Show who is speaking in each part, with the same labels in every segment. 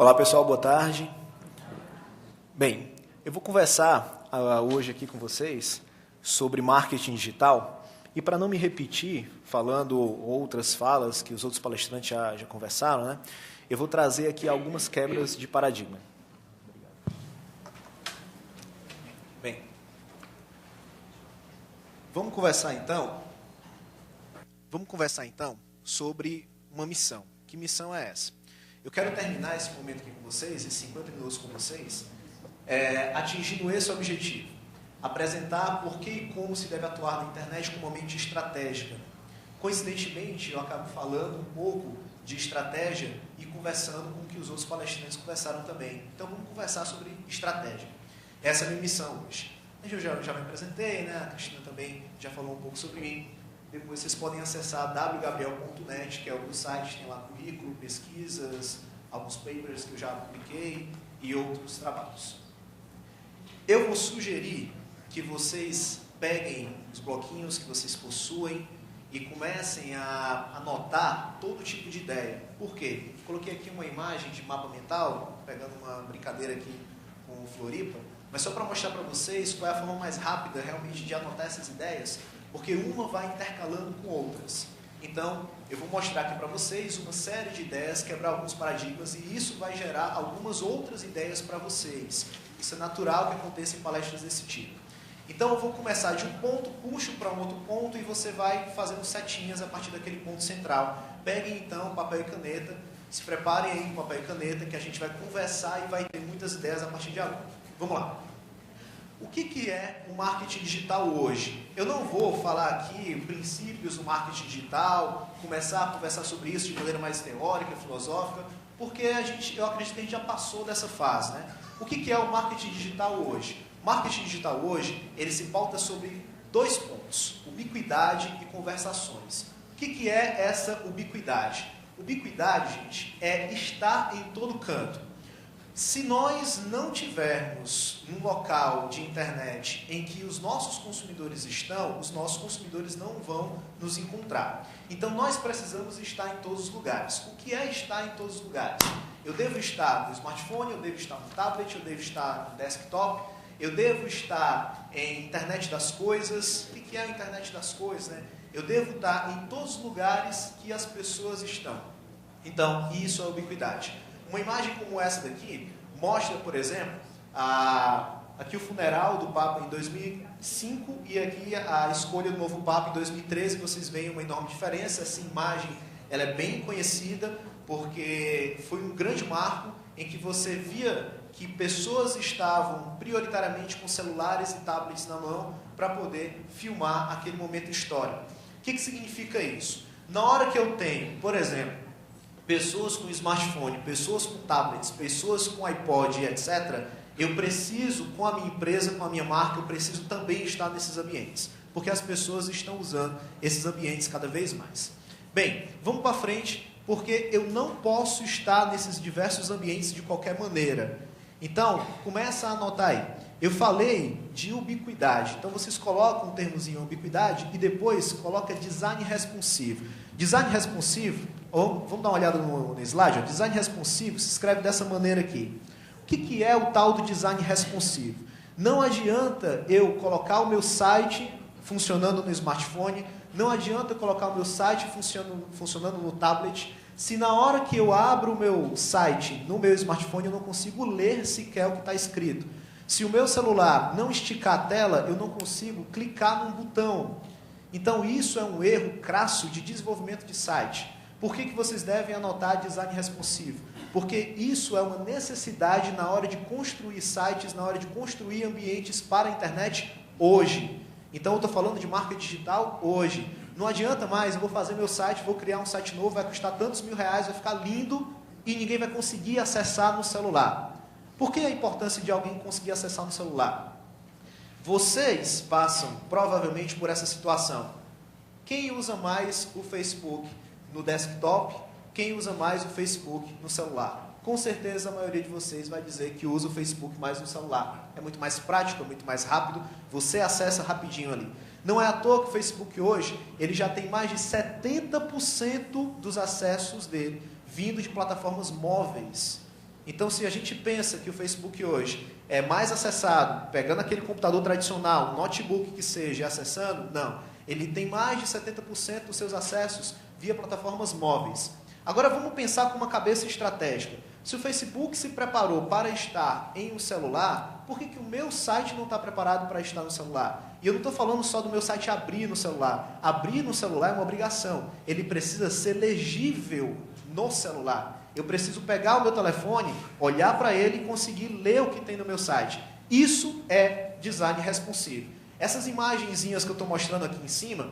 Speaker 1: Olá pessoal, boa tarde. Bem, eu vou conversar hoje aqui com vocês sobre marketing digital e para não me repetir, falando outras falas que os outros palestrantes já conversaram, né, eu vou trazer aqui algumas quebras de paradigma. Bem, vamos conversar então sobre uma missão. Que missão é essa? Eu quero terminar esse momento aqui com vocês, esses 50 minutos com vocês, atingindo esse objetivo. Apresentar por que e como se deve atuar na internet com uma mente estratégica. Coincidentemente, eu acabo falando um pouco de estratégia e conversando com o que os outros palestrantes conversaram também. Então, vamos conversar sobre estratégia. Essa é a minha missão hoje. Eu já me apresentei, né? A Cristina também já falou um pouco sobre mim. Depois vocês podem acessar wgabriel.net, que é o site, tem lá currículo, pesquisas, alguns papers que eu já publiquei e outros trabalhos. Eu vou sugerir que vocês peguem os bloquinhos que vocês possuem e comecem a anotar todo tipo de ideia. Por quê? Coloquei aqui uma imagem de mapa mental, pegando uma brincadeira aqui com o Floripa, mas só para mostrar para vocês qual é a forma mais rápida realmente de anotar essas ideias, porque uma vai intercalando com outras. Então, eu vou mostrar aqui para vocês uma série de ideias, quebrar alguns paradigmas, e isso vai gerar algumas outras ideias para vocês. Isso é natural que aconteça em palestras desse tipo. Então, eu vou começar de um ponto, puxo para um outro ponto, e você vai fazendo setinhas a partir daquele ponto central. Peguem, então, papel e caneta, se preparem aí com papel e caneta, que a gente vai conversar e vai ter muitas ideias a partir de agora. Vamos lá. O que é o marketing digital hoje? Eu não vou falar aqui princípios do marketing digital, começar a conversar sobre isso de maneira mais teórica, filosófica, porque eu acredito que a gente já passou dessa fase, né? O que é o marketing digital hoje? O marketing digital hoje, ele se pauta sobre dois pontos, ubiquidade e conversações. O que é essa ubiquidade? Ubiquidade, gente, é estar em todo canto. Se nós não tivermos um local de internet em que os nossos consumidores estão, os nossos consumidores não vão nos encontrar. Então, nós precisamos estar em todos os lugares. O que é estar em todos os lugares? Eu devo estar no smartphone, eu devo estar no tablet, eu devo estar no desktop, eu devo estar em internet das coisas. O que é a internet das coisas, né? Eu devo estar em todos os lugares que as pessoas estão. Então, isso é ubiquidade. Uma imagem como essa daqui mostra, por exemplo, aqui o funeral do Papa em 2005 e aqui a escolha do novo Papa em 2013. Vocês veem uma enorme diferença. Essa imagem ela é bem conhecida porque foi um grande marco em que você via que pessoas estavam prioritariamente com celulares e tablets na mão para poder filmar aquele momento histórico. O que significa isso? Na hora que eu tenho, por exemplo, pessoas com smartphone, pessoas com tablets, pessoas com iPod, etc., eu preciso, com a minha empresa, com a minha marca, eu preciso também estar nesses ambientes, porque as pessoas estão usando esses ambientes cada vez mais. Bem, vamos para frente, porque eu não posso estar nesses diversos ambientes de qualquer maneira. Então, começa a anotar aí. Eu falei de ubiquidade, então vocês colocam o termozinho ubiquidade e depois coloca design responsivo. Design responsivo, vamos dar uma olhada no slide, ó. Design responsivo se escreve dessa maneira aqui. O que é o tal do design responsivo? Não adianta eu colocar o meu site funcionando no smartphone, não adianta eu colocar o meu site funcionando no tablet, se na hora que eu abro o meu site no meu smartphone eu não consigo ler sequer o que está escrito. Se o meu celular não esticar a tela, eu não consigo clicar num botão. Então, isso é um erro crasso de desenvolvimento de site. Por que vocês devem anotar design responsivo? Porque isso é uma necessidade na hora de construir sites, na hora de construir ambientes para a internet hoje. Então, eu estou falando de marketing digital hoje. Não adianta mais, eu vou fazer meu site, vou criar um site novo, vai custar tantos mil reais, vai ficar lindo e ninguém vai conseguir acessar no celular. Por que a importância de alguém conseguir acessar no celular? Vocês passam provavelmente por essa situação. Quem usa mais o Facebook no desktop? Quem usa mais o Facebook no celular? Com certeza a maioria de vocês vai dizer que usa o Facebook mais no celular. É muito mais prático, é muito mais rápido, você acessa rapidinho ali. Não é à toa que o Facebook hoje ele já tem mais de 70% dos acessos dele vindo de plataformas móveis. Então, se a gente pensa que o Facebook hoje é mais acessado, pegando aquele computador tradicional, um notebook que seja, acessando, não. Ele tem mais de 70% dos seus acessos via plataformas móveis. Agora, vamos pensar com uma cabeça estratégica. Se o Facebook se preparou para estar em um celular, por que o meu site não está preparado para estar no celular? E eu não estou falando só do meu site abrir no celular. Abrir no celular é uma obrigação. Ele precisa ser legível no celular. Eu preciso pegar o meu telefone, olhar para ele e conseguir ler o que tem no meu site. Isso é design responsivo. Essas imagenzinhas que eu estou mostrando aqui em cima,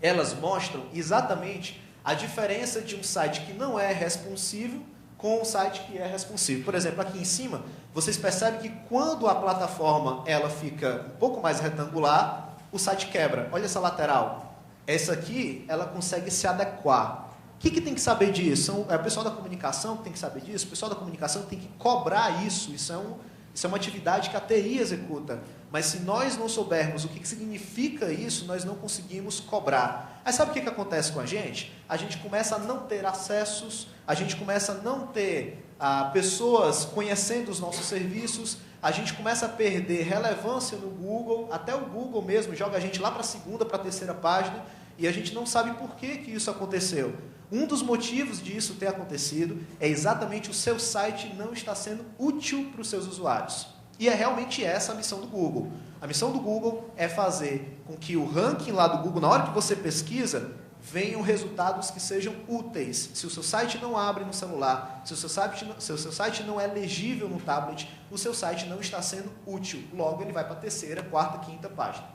Speaker 1: elas mostram exatamente a diferença de um site que não é responsivo com um site que é responsivo. Por exemplo, aqui em cima, vocês percebem que quando a plataforma ela fica um pouco mais retangular, o site quebra. Olha essa lateral. Essa aqui, ela consegue se adequar. O que tem que saber disso? É o pessoal da comunicação que tem que saber disso. O pessoal da comunicação tem que cobrar isso. Isso é uma atividade que a TI executa. Mas se nós não soubermos o que significa isso, nós não conseguimos cobrar. Aí sabe o que acontece com a gente? A gente começa a não ter acessos, a gente começa a não ter pessoas conhecendo os nossos serviços, a gente começa a perder relevância no Google, até o Google mesmo joga a gente lá para a segunda, para a terceira página, e a gente não sabe por que isso aconteceu. Um dos motivos disso ter acontecido é exatamente o seu site não estar sendo útil para os seus usuários. E é realmente essa a missão do Google. A missão do Google é fazer com que o ranking lá do Google, na hora que você pesquisa, venham resultados que sejam úteis. Se o seu site não abre no celular, se o seu site não é legível no tablet, o seu site não está sendo útil. Logo, ele vai para a terceira, quarta, quinta página.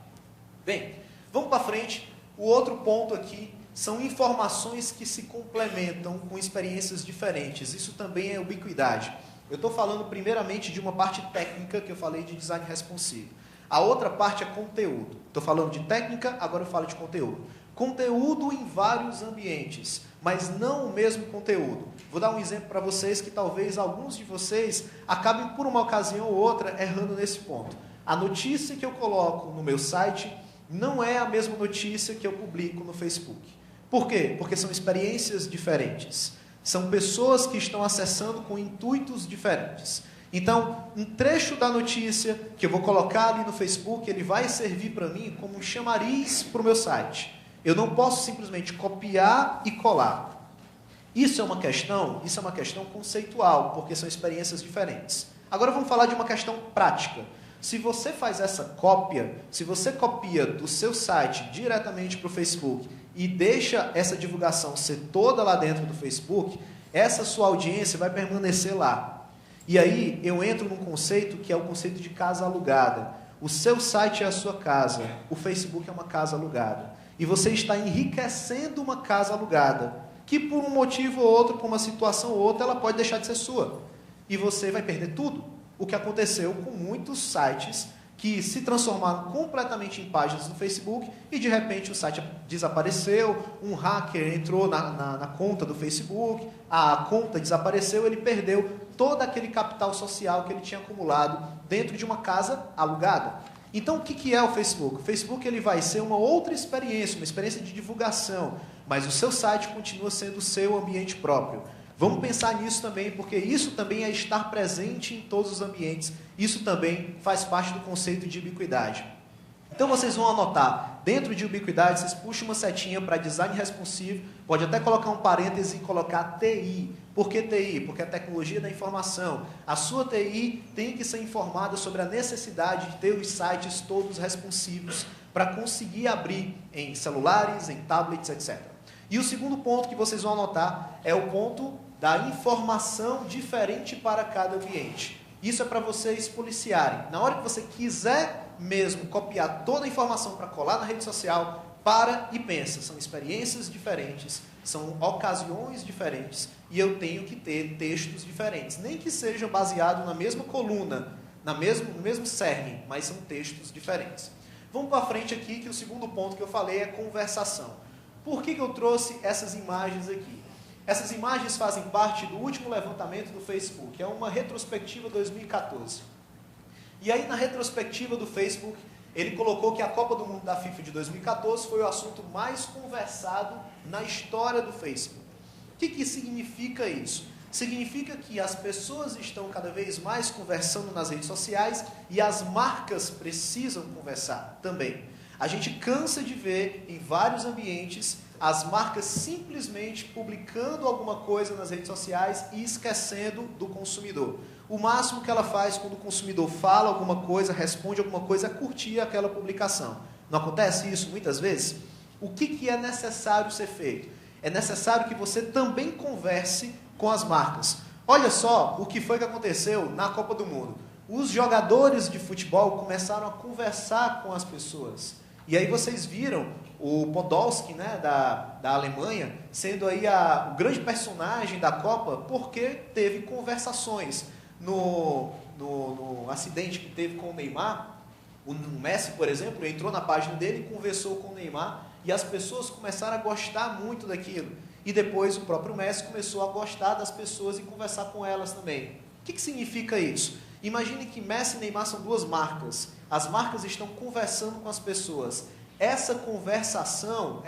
Speaker 1: Bem, vamos para frente. O outro ponto aqui são informações que se complementam com experiências diferentes. Isso também é ubiquidade. Eu estou falando primeiramente de uma parte técnica que eu falei de design responsivo. A outra parte é conteúdo. Estou falando de técnica, agora eu falo de conteúdo. Conteúdo em vários ambientes, mas não o mesmo conteúdo. Vou dar um exemplo para vocês que talvez alguns de vocês acabem por uma ocasião ou outra errando nesse ponto. A notícia que eu coloco no meu site não é a mesma notícia que eu publico no Facebook. Por quê? Porque são experiências diferentes. São pessoas que estão acessando com intuitos diferentes. Então, um trecho da notícia que eu vou colocar ali no Facebook, ele vai servir para mim como um chamariz para o meu site. Eu não posso simplesmente copiar e colar. Isso é uma questão conceitual, porque são experiências diferentes. Agora vamos falar de uma questão prática. Se você faz essa cópia, se você copia do seu site diretamente para o Facebook e deixa essa divulgação ser toda lá dentro do Facebook, essa sua audiência vai permanecer lá. E aí eu entro num conceito que é o conceito de casa alugada. O seu site é a sua casa, o Facebook é uma casa alugada. E você está enriquecendo uma casa alugada, que por um motivo ou outro, por uma situação ou outra, ela pode deixar de ser sua. E você vai perder tudo. O que aconteceu com muitos sites que se transformaram completamente em páginas do Facebook e de repente o site desapareceu, um hacker entrou na conta do Facebook, a conta desapareceu, ele perdeu todo aquele capital social que ele tinha acumulado dentro de uma casa alugada. Então o que é o Facebook? O Facebook ele vai ser uma outra experiência, uma experiência de divulgação, mas o seu site continua sendo o seu ambiente próprio. Vamos pensar nisso também, porque isso também é estar presente em todos os ambientes. Isso também faz parte do conceito de ubiquidade. Então vocês vão anotar, dentro de ubiquidade, vocês puxam uma setinha para design responsivo, pode até colocar um parêntese e colocar TI. Por que TI? Porque é a tecnologia da informação. A sua TI tem que ser informada sobre a necessidade de ter os sites todos responsivos para conseguir abrir em celulares, em tablets, etc. E o segundo ponto que vocês vão anotar é o ponto da informação diferente para cada ambiente. Isso é para vocês policiarem. Na hora que você quiser mesmo copiar toda a informação para colar na rede social, para e pensa. São experiências diferentes, são ocasiões diferentes e eu tenho que ter textos diferentes. Nem que sejam baseados na mesma coluna, no mesmo cerne, mas são textos diferentes. Vamos para frente aqui, que o segundo ponto que eu falei é conversação. Por que eu trouxe essas imagens aqui? Essas imagens fazem parte do último levantamento do Facebook, é uma retrospectiva 2014. E aí, na retrospectiva do Facebook, ele colocou que a Copa do Mundo da FIFA de 2014 foi o assunto mais conversado na história do Facebook. O que significa isso? Significa que as pessoas estão cada vez mais conversando nas redes sociais e as marcas precisam conversar também. A gente cansa de ver em vários ambientes as marcas simplesmente publicando alguma coisa nas redes sociais e esquecendo do consumidor. O máximo que ela faz quando o consumidor fala alguma coisa, responde alguma coisa, é curtir aquela publicação. Não acontece isso muitas vezes? O que é necessário ser feito? É necessário que você também converse com as marcas. Olha só o que foi que aconteceu na Copa do Mundo. Os jogadores de futebol começaram a conversar com as pessoas. E aí vocês viram o Podolski, né, da Alemanha, sendo aí o grande personagem da Copa, porque teve conversações. No acidente que teve com o Neymar, o Messi, por exemplo, entrou na página dele e conversou com o Neymar, e as pessoas começaram a gostar muito daquilo. E depois o próprio Messi começou a gostar das pessoas e conversar com elas também. O que significa isso? Imagine que Messi e Neymar são duas marcas. As marcas estão conversando com as pessoas. Essa conversação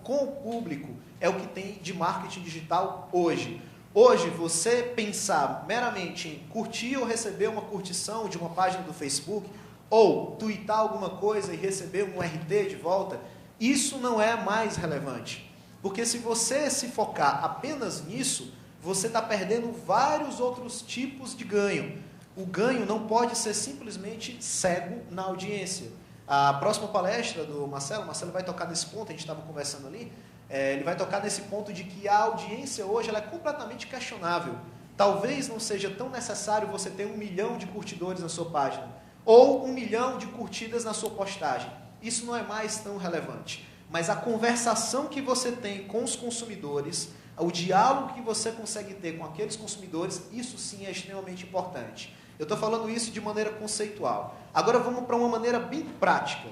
Speaker 1: com o público é o que tem de marketing digital hoje. Hoje, você pensar meramente em curtir ou receber uma curtição de uma página do Facebook, ou tweetar alguma coisa e receber um RT de volta, isso não é mais relevante. Porque se você se focar apenas nisso, você está perdendo vários outros tipos de ganho. O ganho não pode ser simplesmente cego na audiência. A próxima palestra do Marcelo vai tocar nesse ponto, a gente estava conversando ali, ele vai tocar nesse ponto de que a audiência hoje ela é completamente questionável. Talvez não seja tão necessário você ter 1 milhão de curtidores na sua página, ou 1 milhão de curtidas na sua postagem. Isso não é mais tão relevante. Mas a conversação que você tem com os consumidores, o diálogo que você consegue ter com aqueles consumidores, isso sim é extremamente importante. Eu estou falando isso de maneira conceitual. Agora vamos para uma maneira bem prática.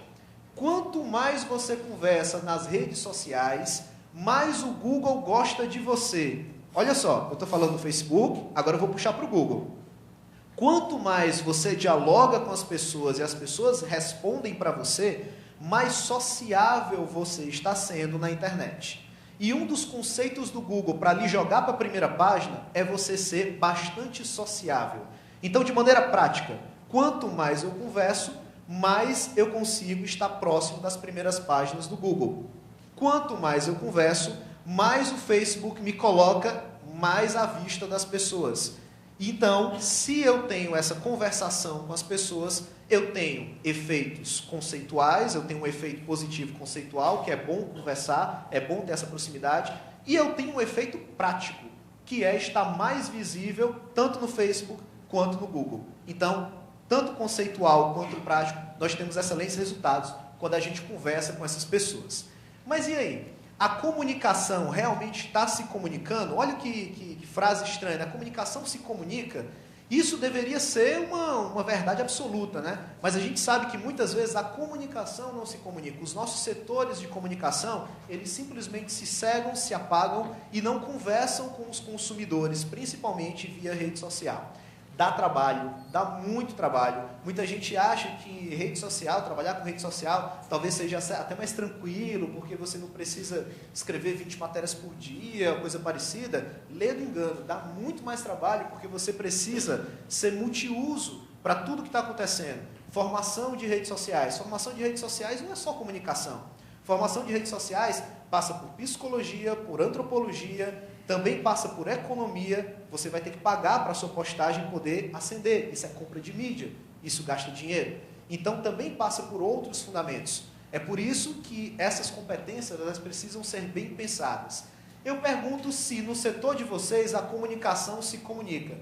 Speaker 1: Quanto mais você conversa nas redes sociais, mais o Google gosta de você. Olha só, eu estou falando do Facebook, agora eu vou puxar para o Google. Quanto mais você dialoga com as pessoas e as pessoas respondem para você, mais sociável você está sendo na internet. E um dos conceitos do Google para lhe jogar para a primeira página é você ser bastante sociável. Então, de maneira prática, quanto mais eu converso, mais eu consigo estar próximo das primeiras páginas do Google. Quanto mais eu converso, mais o Facebook me coloca mais à vista das pessoas. Então, se eu tenho essa conversação com as pessoas, eu tenho efeitos conceituais, eu tenho um efeito positivo conceitual, que é bom conversar, é bom ter essa proximidade, e eu tenho um efeito prático, que é estar mais visível tanto no Facebook quanto no Google. Então, tanto conceitual quanto prático, nós temos excelentes resultados quando a gente conversa com essas pessoas. Mas e aí? A comunicação realmente está se comunicando? Olha que frase estranha, né? A comunicação se comunica? Isso deveria ser uma verdade absoluta, né? Mas a gente sabe que muitas vezes a comunicação não se comunica. Os nossos setores de comunicação, eles simplesmente se cegam, se apagam e não conversam com os consumidores, principalmente via rede social. Dá trabalho, dá muito trabalho. Muita gente acha que rede social, trabalhar com rede social, talvez seja até mais tranquilo, porque você não precisa escrever 20 matérias por dia, coisa parecida. Lê do engano, dá muito mais trabalho, porque você precisa ser multiuso para tudo que está acontecendo. Formação de redes sociais. Formação de redes sociais não é só comunicação. Formação de redes sociais passa por psicologia, por antropologia, também passa por economia. Você vai ter que pagar para a sua postagem poder ascender. Isso é compra de mídia, isso gasta dinheiro. Então também passa por outros fundamentos. É por isso que essas competências elas precisam ser bem pensadas. Eu pergunto se no setor de vocês a comunicação se comunica.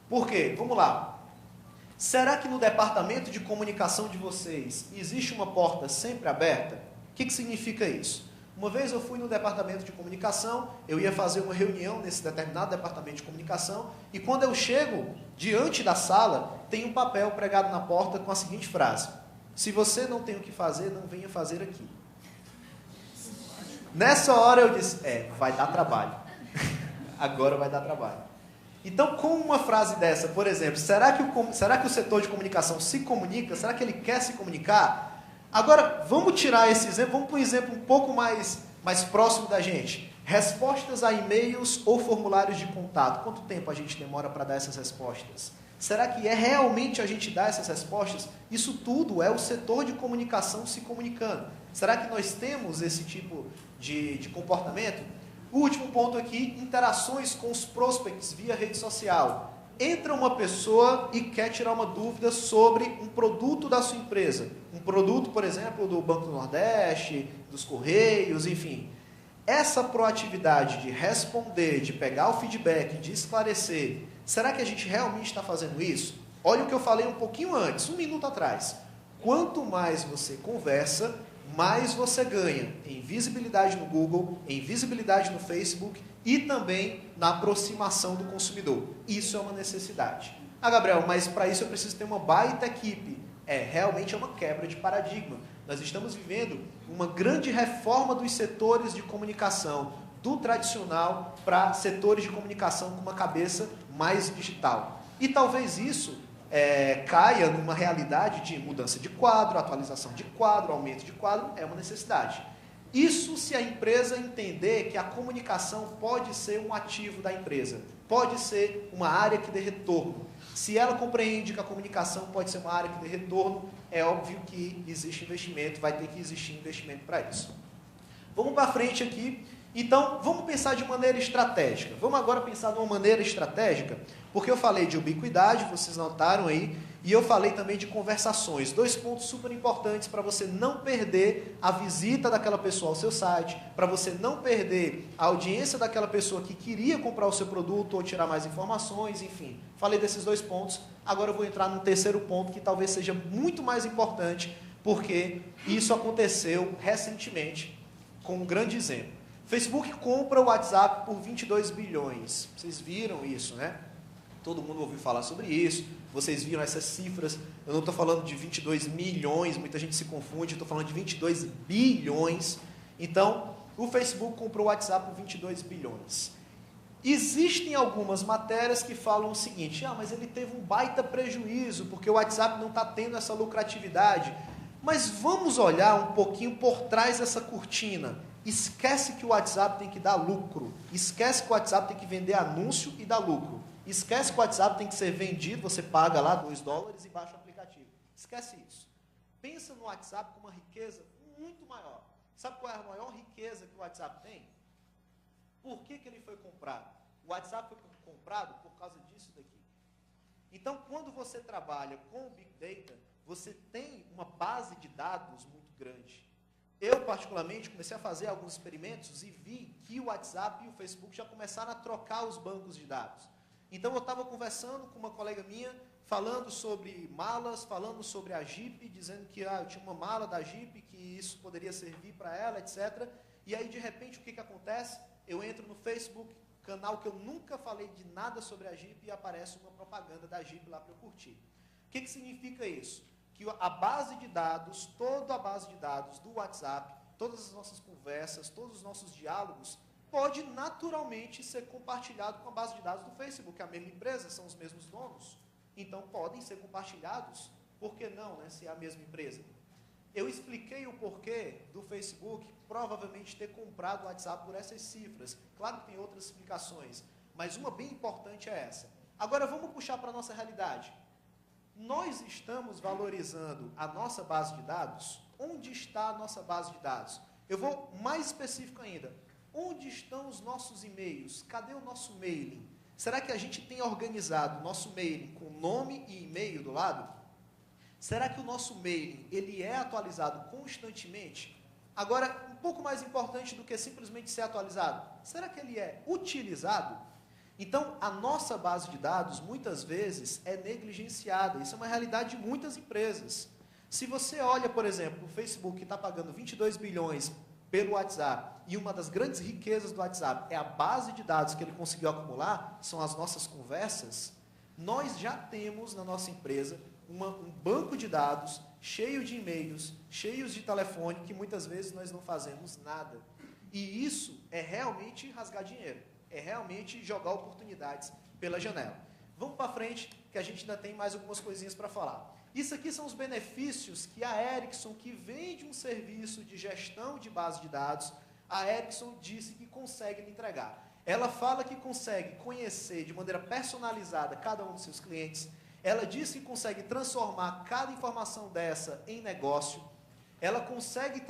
Speaker 1: Por quê? Vamos lá. Será que no departamento de comunicação de vocês existe uma porta sempre aberta? O que significa isso? Uma vez eu fui no departamento de comunicação, eu ia fazer uma reunião nesse determinado departamento de comunicação, e quando eu chego diante da sala, tem um papel pregado na porta com a seguinte frase: se você não tem o que fazer, não venha fazer aqui. Nessa hora eu disse, vai dar trabalho. Agora vai dar trabalho. Então, com uma frase dessa, por exemplo, será que o setor de comunicação se comunica? Será que ele quer se comunicar? Agora, vamos tirar esse exemplo, vamos para um exemplo um pouco mais mais próximo da gente. Respostas a e-mails ou formulários de contato. Quanto tempo a gente demora para dar essas respostas? Será que é realmente a gente dar essas respostas? Isso tudo é o setor de comunicação se comunicando. Será que nós temos esse tipo de comportamento? O último ponto aqui, interações com os prospects via rede social. Entra uma pessoa e quer tirar uma dúvida sobre um produto da sua empresa. Um produto, por exemplo, do Banco do Nordeste, dos Correios, enfim. Essa proatividade de responder, de pegar o feedback, de esclarecer, será que a gente realmente está fazendo isso? Olha o que eu falei um pouquinho antes, 1 minuto atrás. Quanto mais você conversa, mais você ganha em visibilidade no Google, em visibilidade no Facebook e também na aproximação do consumidor. Isso é uma necessidade. Ah, Gabriel, mas para isso eu preciso ter uma baita equipe. Realmente é uma quebra de paradigma. Nós estamos vivendo uma grande reforma dos setores de comunicação, do tradicional para setores de comunicação com uma cabeça mais digital. E talvez isso caia numa realidade de mudança de quadro, atualização de quadro, aumento de quadro, é uma necessidade. Isso se a empresa entender que a comunicação pode ser um ativo da empresa, pode ser uma área que dê retorno. Se ela compreende que a comunicação pode ser uma área que dê retorno, é óbvio que existe investimento, vai ter que existir investimento para isso. Vamos para frente aqui. Então, vamos pensar de maneira estratégica. Vamos agora pensar de uma maneira estratégica, porque eu falei de ubiquidade, vocês notaram aí, e eu falei também de conversações. 2 pontos super importantes para você não perder a visita daquela pessoa ao seu site, para você não perder a audiência daquela pessoa que queria comprar o seu produto ou tirar mais informações, enfim. Falei desses 2 pontos, agora eu vou entrar no terceiro ponto, que talvez seja muito mais importante, porque isso aconteceu recentemente, com um grande exemplo. Facebook compra o WhatsApp por 22 bilhões. Vocês viram isso, né? Todo mundo ouviu falar sobre isso. Vocês viram essas cifras. Eu não estou falando de 22 milhões, muita gente se confunde. Estou falando de 22 bilhões. Então, o Facebook comprou o WhatsApp por 22 bilhões. Existem algumas matérias que falam o seguinte: mas ele teve um baita prejuízo, porque o WhatsApp não está tendo essa lucratividade. Mas vamos olhar um pouquinho por trás dessa cortina. Esquece que o WhatsApp tem que dar lucro. Esquece que o WhatsApp tem que vender anúncio e dar lucro. Esquece que o WhatsApp tem que ser vendido, você paga lá $2 e baixa o aplicativo. Esquece isso. Pensa no WhatsApp com uma riqueza muito maior. Sabe qual é a maior riqueza que o WhatsApp tem? Por que ele foi comprado? O WhatsApp foi comprado por causa disso daqui. Então, quando você trabalha com o Big Data, você tem uma base de dados muito grande. Eu, particularmente, comecei a fazer alguns experimentos e vi que o WhatsApp e o Facebook já começaram a trocar os bancos de dados. Então, eu estava conversando com uma colega minha, falando sobre malas, falando sobre a Jeep, dizendo que eu tinha uma mala da Jeep, que isso poderia servir para ela, etc. E aí, de repente, o que acontece? Eu entro no Facebook, canal que eu nunca falei de nada sobre a Jeep, e aparece uma propaganda da Jeep lá para eu curtir. O que significa isso? Que a base de dados, toda a base de dados do WhatsApp, todas as nossas conversas, todos os nossos diálogos, pode naturalmente ser compartilhado com a base de dados do Facebook. É a mesma empresa, são os mesmos donos, então podem ser compartilhados. Por que não, né, se é a mesma empresa? Eu expliquei o porquê do Facebook provavelmente ter comprado o WhatsApp por essas cifras. Claro que tem outras explicações, mas uma bem importante é essa. Agora vamos puxar para a nossa realidade. Nós estamos valorizando a nossa base de dados? Onde está a nossa base de dados? Eu vou mais específico ainda. Onde estão os nossos e-mails? Cadê o nosso mailing? Será que a gente tem organizado o nosso mailing com nome e e-mail do lado? Será que o nosso mailing ele é atualizado constantemente? Agora, um pouco mais importante do que simplesmente ser atualizado, será que ele é utilizado? Então, a nossa base de dados, muitas vezes, é negligenciada. Isso é uma realidade de muitas empresas. Se você olha, por exemplo, o Facebook, que está pagando 22 bilhões pelo WhatsApp, e uma das grandes riquezas do WhatsApp é a base de dados que ele conseguiu acumular, são as nossas conversas, nós já temos na nossa empresa um banco de dados cheio de e-mails, cheios de telefone, que muitas vezes nós não fazemos nada. E isso é realmente rasgar dinheiro. É realmente jogar oportunidades pela janela. Vamos para frente, que a gente ainda tem mais algumas coisinhas para falar. Isso aqui são os benefícios que a Ericsson, que vende um serviço de gestão de base de dados, a Ericsson disse que consegue me entregar. Ela fala que consegue conhecer de maneira personalizada cada um dos seus clientes. Ela diz que consegue transformar cada informação dessa em negócio. Ela consegue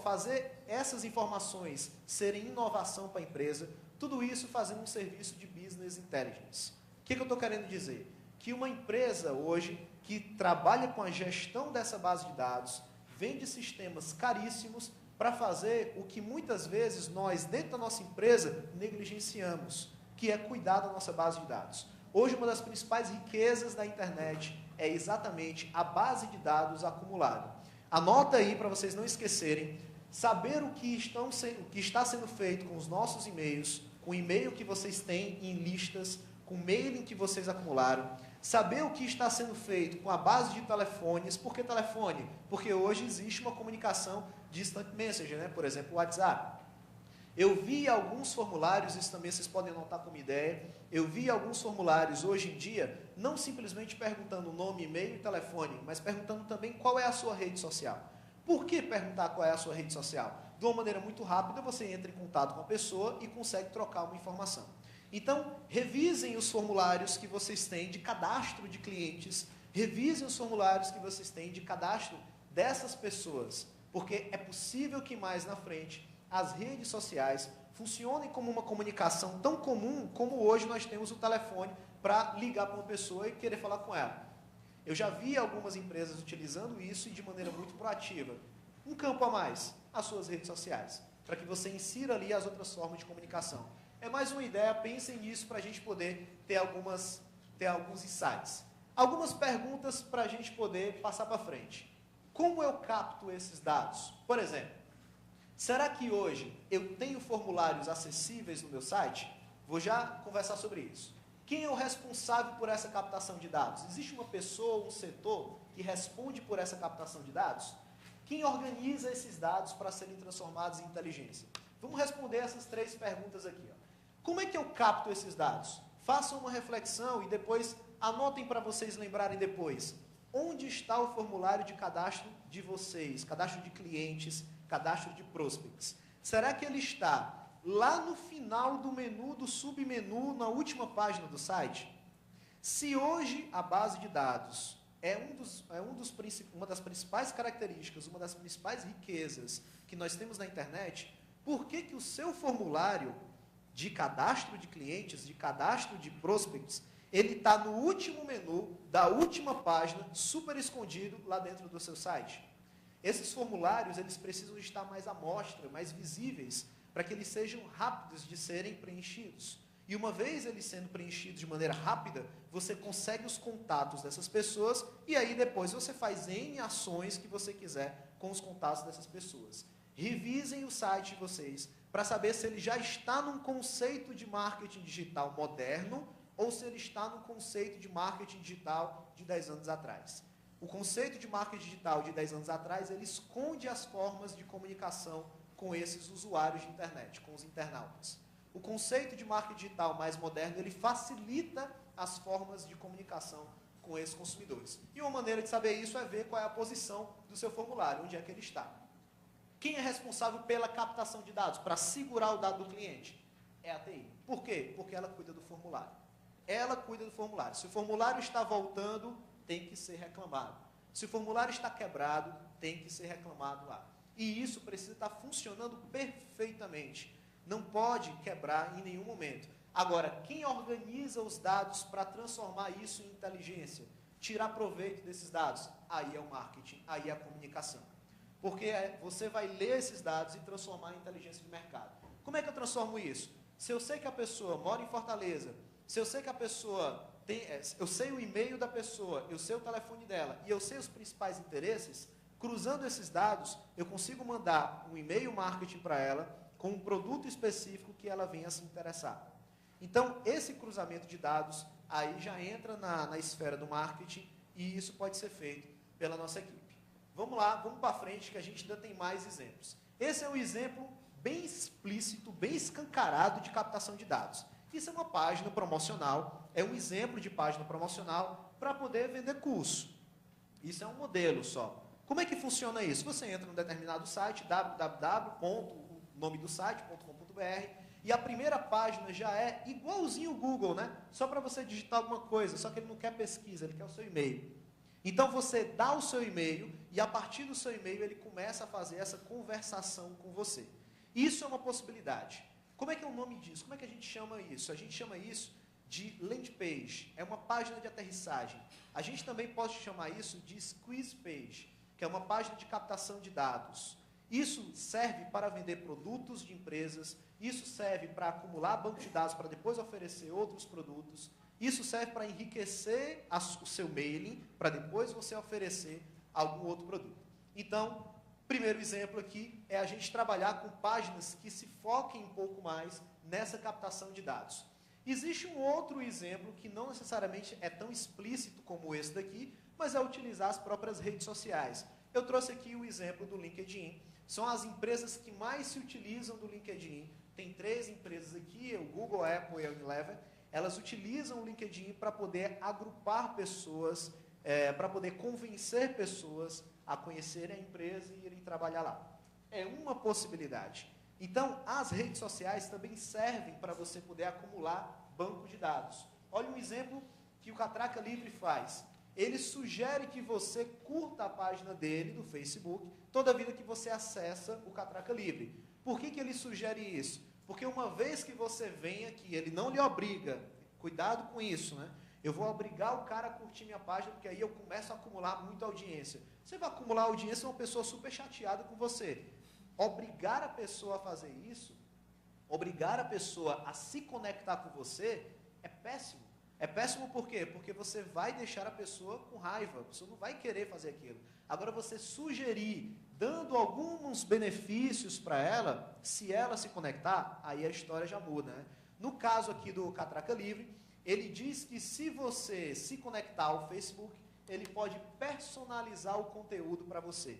Speaker 1: fazer essas informações serem inovação para a empresa. Tudo isso fazendo um serviço de business intelligence. O que eu estou querendo dizer? Que uma empresa hoje que trabalha com a gestão dessa base de dados, vende sistemas caríssimos para fazer o que muitas vezes nós, dentro da nossa empresa, negligenciamos, que é cuidar da nossa base de dados. Hoje, uma das principais riquezas da internet é exatamente a base de dados acumulada. Anota aí para vocês não esquecerem, saber o que está sendo feito com os nossos e-mails, com o e-mail que vocês têm em listas, com o mailing que vocês acumularam, saber o que está sendo feito com a base de telefones. Por que telefone? Porque hoje existe uma comunicação de instant messenger, né? Por exemplo, o WhatsApp. Eu vi alguns formulários, isso também vocês podem anotar como ideia, eu vi alguns formulários hoje em dia, não simplesmente perguntando nome, e-mail e telefone, mas perguntando também qual é a sua rede social. Por que perguntar qual é a sua rede social? De uma maneira muito rápida, você entra em contato com a pessoa e consegue trocar uma informação. Então, revisem os formulários que vocês têm de cadastro de clientes, revisem os formulários que vocês têm de cadastro dessas pessoas, porque é possível que mais na frente as redes sociais funcionem como uma comunicação tão comum como hoje nós temos o telefone para ligar para uma pessoa e querer falar com ela. Eu já vi algumas empresas utilizando isso e de maneira muito proativa. Um campo a mais, as suas redes sociais, para que você insira ali as outras formas de comunicação. É mais uma ideia, pensem nisso para a gente poder ter alguns insights. Algumas perguntas para a gente poder passar para frente. Como eu capto esses dados? Por exemplo, será que hoje eu tenho formulários acessíveis no meu site? Vou já conversar sobre isso. Quem é o responsável por essa captação de dados? Existe uma pessoa, um setor que responde por essa captação de dados? Quem organiza esses dados para serem transformados em inteligência? Vamos responder essas 3 perguntas aqui. Como é que eu capto esses dados? Façam uma reflexão e depois anotem para vocês lembrarem depois. Onde está o formulário de cadastro de vocês? Cadastro de clientes, cadastro de prospects. Será que ele está lá no final do menu, do submenu, na última página do site? Se hoje a base de dados é uma das principais características, uma das principais riquezas que nós temos na internet, por que o seu formulário de cadastro de clientes, de cadastro de prospects, ele está no último menu, da última página, super escondido lá dentro do seu site? Esses formulários, eles precisam estar mais à mostra, mais visíveis, para que eles sejam rápidos de serem preenchidos. E uma vez eles sendo preenchidos de maneira rápida, você consegue os contatos dessas pessoas e aí depois você faz N ações que você quiser com os contatos dessas pessoas. Revisem o site de vocês para saber se ele já está num conceito de marketing digital moderno ou se ele está num conceito de marketing digital de 10 anos atrás. O conceito de marketing digital de 10 anos atrás, ele esconde as formas de comunicação com esses usuários de internet, com os internautas. O conceito de marketing digital mais moderno, ele facilita as formas de comunicação com esses consumidores. E uma maneira de saber isso é ver qual é a posição do seu formulário, onde é que ele está. Quem é responsável pela captação de dados, para segurar o dado do cliente? É a TI. Por quê? Porque ela cuida do formulário. Ela cuida do formulário. Se o formulário está voltando, tem que ser reclamado. Se o formulário está quebrado, tem que ser reclamado lá. E isso precisa estar funcionando perfeitamente. Não pode quebrar em nenhum momento. Agora, quem organiza os dados para transformar isso em inteligência? Tirar proveito desses dados? Aí é o marketing, aí é a comunicação. Porque você vai ler esses dados e transformar em inteligência de mercado. Como é que eu transformo isso? Se eu sei que a pessoa mora em Fortaleza, se eu sei que a pessoa eu sei o e-mail da pessoa, eu sei o telefone dela e eu sei os principais interesses, cruzando esses dados, eu consigo mandar um e-mail marketing para ela com um produto específico que ela venha a se interessar. Então, esse cruzamento de dados aí já entra na esfera do marketing e isso pode ser feito pela nossa equipe. Vamos lá, vamos para frente que a gente ainda tem mais exemplos. Esse é um exemplo bem explícito, bem escancarado de captação de dados. Isso é uma página promocional, é um exemplo de página promocional para poder vender curso. Isso é um modelo só. Como é que funciona isso? Você entra num determinado site, nome do site, .com.br, e a primeira página já é igualzinho o Google, né? Só para você digitar alguma coisa, só que ele não quer pesquisa, ele quer o seu e-mail. Então você dá o seu e-mail e a partir do seu e-mail ele começa a fazer essa conversação com você. Isso é uma possibilidade. Como é que é o nome disso? Como é que a gente chama isso? A gente chama isso de landing page, é uma página de aterrissagem. A gente também pode chamar isso de squeeze page, que é uma página de captação de dados. Isso serve para vender produtos de empresas, isso serve para acumular banco de dados para depois oferecer outros produtos, isso serve para enriquecer o seu mailing, para depois você oferecer algum outro produto. Então, primeiro exemplo aqui é a gente trabalhar com páginas que se foquem um pouco mais nessa captação de dados. Existe um outro exemplo que não necessariamente é tão explícito como esse daqui, mas é utilizar as próprias redes sociais. Eu trouxe aqui o exemplo do LinkedIn. São as empresas que mais se utilizam do LinkedIn. Tem 3 empresas aqui, o Google, a Apple e a Unilever. Elas utilizam o LinkedIn para poder agrupar pessoas, para poder convencer pessoas a conhecerem a empresa e irem trabalhar lá. É uma possibilidade. Então, as redes sociais também servem para você poder acumular banco de dados. Olha um exemplo que o Catraca Livre faz. Ele sugere que você curta a página dele do Facebook toda vida que você acessa o Catraca Livre. Por que ele sugere isso? Porque uma vez que você vem aqui, ele não lhe obriga, cuidado com isso, né? Eu vou obrigar o cara a curtir minha página, porque aí eu começo a acumular muita audiência. Você vai acumular audiência, uma pessoa super chateada com você. Obrigar a pessoa a fazer isso, obrigar a pessoa a se conectar com você, é péssimo. É péssimo por quê? Porque você vai deixar a pessoa com raiva, a pessoa não vai querer fazer aquilo. Agora, você sugerir, dando alguns benefícios para ela, se ela se conectar, aí a história já muda, né? No caso aqui do Catraca Livre, ele diz que se você se conectar ao Facebook, ele pode personalizar o conteúdo para você.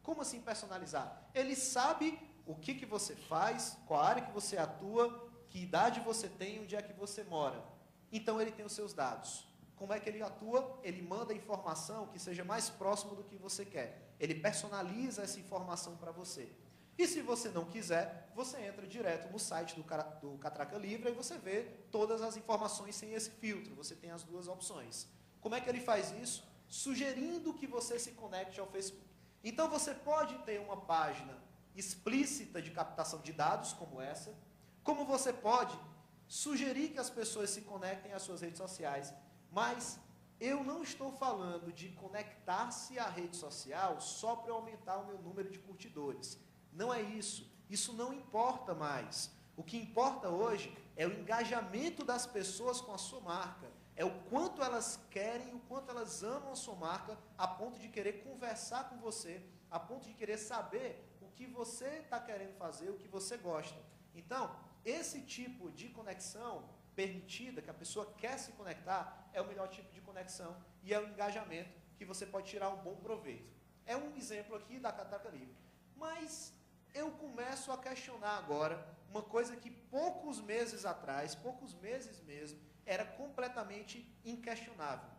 Speaker 1: Como assim personalizar? Ele sabe o que você faz, qual área que você atua, que idade você tem, onde é que você mora. Então ele tem os seus dados. Como é que ele atua? Ele manda informação que seja mais próximo do que você quer. Ele personaliza essa informação para você. E se você não quiser, você entra direto no site do Catraca Livre e você vê todas as informações sem esse filtro. Você tem as duas opções. Como é que ele faz isso? Sugerindo que você se conecte ao Facebook. Então você pode ter uma página explícita de captação de dados, como essa, como você pode sugerir que as pessoas se conectem às suas redes sociais, mas eu não estou falando de conectar-se à rede social só para aumentar o meu número de curtidores. Não é isso. Isso não importa mais. O que importa hoje é o engajamento das pessoas com a sua marca. É o quanto elas querem, o quanto elas amam a sua marca, a ponto de querer conversar com você, a ponto de querer saber o que você está querendo fazer, o que você gosta. Então, esse tipo de conexão permitida, que a pessoa quer se conectar, é o melhor tipo de conexão e é o engajamento que você pode tirar um bom proveito. É um exemplo aqui da Catraca Livre. Mas eu começo a questionar agora uma coisa que poucos meses atrás, poucos meses mesmo, era completamente inquestionável.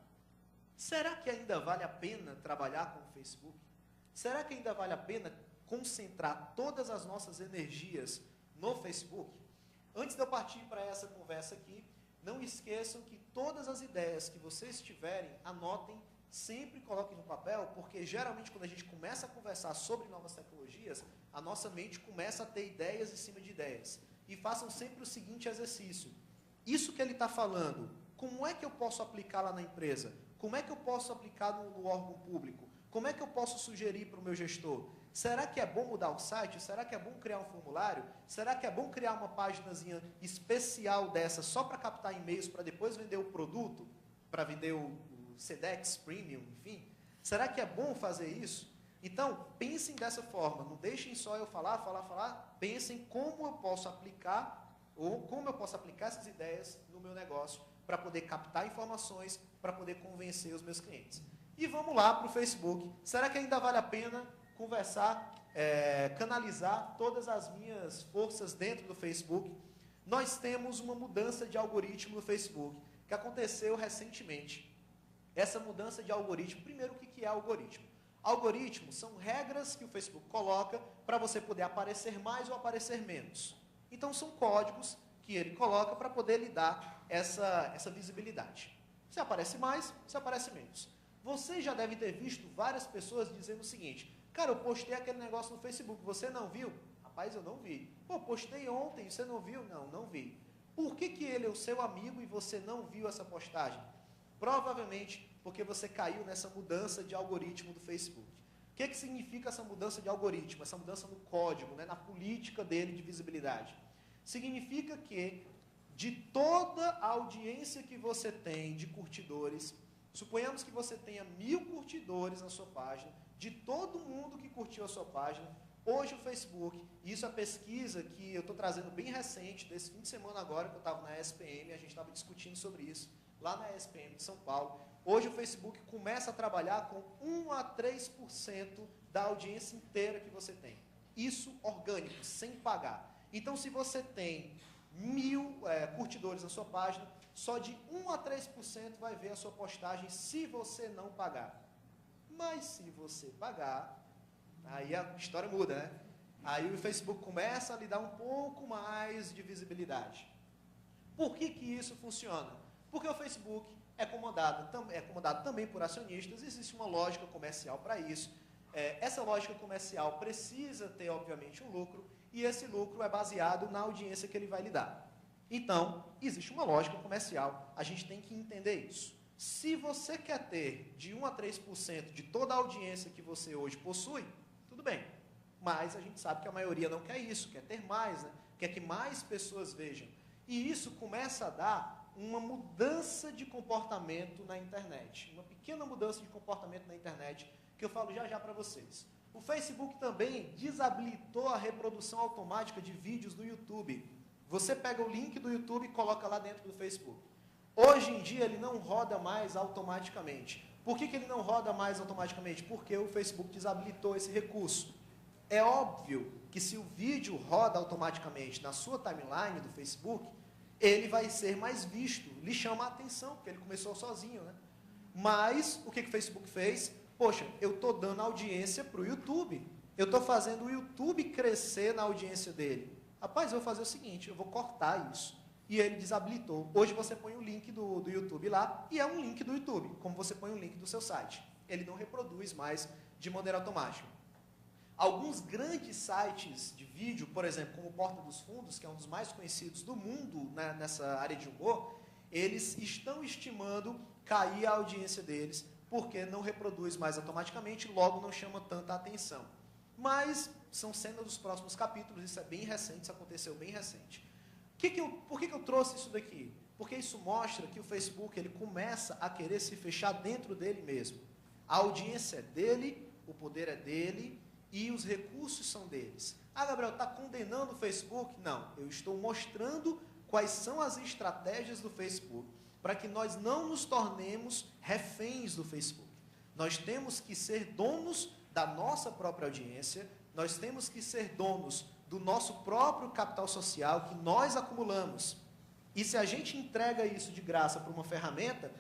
Speaker 1: Será que ainda vale a pena trabalhar com o Facebook? Será que ainda vale a pena concentrar todas as nossas energias no Facebook? Antes de eu partir para essa conversa aqui, não esqueçam que todas as ideias que vocês tiverem, anotem, sempre coloquem no papel, porque geralmente quando a gente começa a conversar sobre novas tecnologias, a nossa mente começa a ter ideias em cima de ideias. E façam sempre o seguinte exercício. Isso que ele está falando, como é que eu posso aplicar lá na empresa? Como é que eu posso aplicar no órgão público? Como é que eu posso sugerir para o meu gestor? Será que é bom mudar o site? Será que é bom criar um formulário? Será que é bom criar uma páginazinha especial dessa só para captar e-mails para depois vender o produto? Para vender o Sedex Premium, enfim? Será que é bom fazer isso? Então, pensem dessa forma. Não deixem só eu falar. Pensem como eu posso aplicar ou como eu posso aplicar essas ideias no meu negócio para poder captar informações, para poder convencer os meus clientes. E vamos lá para o Facebook. Será que ainda vale a pena conversar, canalizar todas as minhas forças dentro do Facebook? Nós temos uma mudança de algoritmo no Facebook, que aconteceu recentemente. Essa mudança de algoritmo, primeiro, o que é algoritmo? Algoritmos são regras que o Facebook coloca para você poder aparecer mais ou aparecer menos. Então, são códigos que ele coloca para poder lhe dar essa visibilidade. Você aparece mais, você aparece menos. Você já deve ter visto várias pessoas dizendo o seguinte: cara, eu postei aquele negócio no Facebook, você não viu? Rapaz, eu não vi. Pô, postei ontem, você não viu? Não, não vi. Por que ele é o seu amigo e você não viu essa postagem? Provavelmente porque você caiu nessa mudança de algoritmo do Facebook. O que significa essa mudança de algoritmo? Essa mudança no código, né, na política dele de visibilidade. Significa que de toda a audiência que você tem de curtidores, suponhamos que você tenha 1000 curtidores na sua página, de todo mundo que curtiu a sua página, hoje o Facebook, e isso é a pesquisa que eu estou trazendo bem recente, desse fim de semana agora, que eu estava na ESPM, a gente estava discutindo sobre isso, lá na ESPM de São Paulo. Hoje o Facebook começa a trabalhar com 1 a 3% da audiência inteira que você tem. Isso orgânico, sem pagar. Então, se você tem 1000 curtidores na sua página, só de 1 a 3% vai ver a sua postagem se você não pagar. Mas se você pagar, aí a história muda, né? Aí o Facebook começa a lhe dar um pouco mais de visibilidade. Por que isso funciona? Porque o Facebook é comandado também por acionistas, existe uma lógica comercial para isso. Essa lógica comercial precisa ter, obviamente, um lucro, e esse lucro é baseado na audiência que ele vai lhe dar. Então, existe uma lógica comercial, a gente tem que entender isso. Se você quer ter de 1 a 3% de toda a audiência que você hoje possui, tudo bem. Mas a gente sabe que a maioria não quer isso, quer ter mais, né? Quer que mais pessoas vejam. E isso começa a dar uma mudança de comportamento na internet. Uma pequena mudança de comportamento na internet, que eu falo já para vocês. O Facebook também desabilitou a reprodução automática de vídeos do YouTube. Você pega o link do YouTube e coloca lá dentro do Facebook. Hoje em dia ele não roda mais automaticamente. Por que ele não roda mais automaticamente? Porque o Facebook desabilitou esse recurso. É óbvio que se o vídeo roda automaticamente na sua timeline do Facebook, ele vai ser mais visto, lhe chama a atenção, porque ele começou sozinho, né? Mas o que o Facebook fez? Poxa, eu estou dando audiência para o YouTube. Eu estou fazendo o YouTube crescer na audiência dele. Rapaz, eu vou fazer o seguinte, eu vou cortar isso. E ele desabilitou. Hoje você põe o link do YouTube lá, e é um link do YouTube, como você põe o link do seu site. Ele não reproduz mais de maneira automática. Alguns grandes sites de vídeo, por exemplo, como o Porta dos Fundos, que é um dos mais conhecidos do mundo, né, nessa área de humor, eles estão estimando cair a audiência deles, porque não reproduz mais automaticamente, logo não chama tanta atenção. Mas são cenas dos próximos capítulos, isso é bem recente, isso aconteceu bem recente. Por que eu trouxe isso daqui? Porque isso mostra que o Facebook ele começa a querer se fechar dentro dele mesmo. A audiência é dele, o poder é dele e os recursos são deles. Ah, Gabriel, está condenando o Facebook? Não, eu estou mostrando quais são as estratégias do Facebook para que nós não nos tornemos reféns do Facebook. Nós temos que ser donos da nossa própria audiência, nós temos que ser donos do nosso próprio capital social que nós acumulamos. E se a gente entrega isso de graça para uma ferramenta,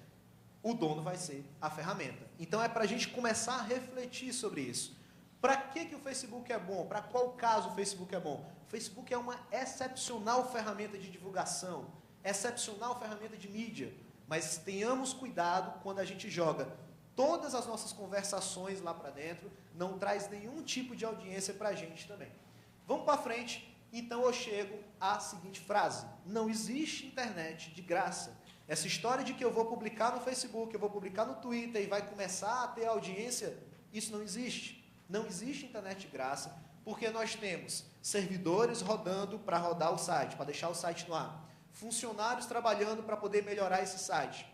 Speaker 1: o dono vai ser a ferramenta. Então é para a gente começar a refletir sobre isso. Para que o Facebook é bom? Para qual caso o Facebook é bom? O Facebook é uma excepcional ferramenta de divulgação, excepcional ferramenta de mídia, mas tenhamos cuidado quando a gente joga todas as nossas conversações lá para dentro, não traz nenhum tipo de audiência para a gente também. Vamos para frente, então eu chego à seguinte frase: não existe internet de graça. Essa história de que eu vou publicar no Facebook, eu vou publicar no Twitter e vai começar a ter audiência, isso não existe. Não existe internet de graça, porque nós temos servidores rodando para rodar o site, para deixar o site no ar. Funcionários trabalhando para poder melhorar esse site.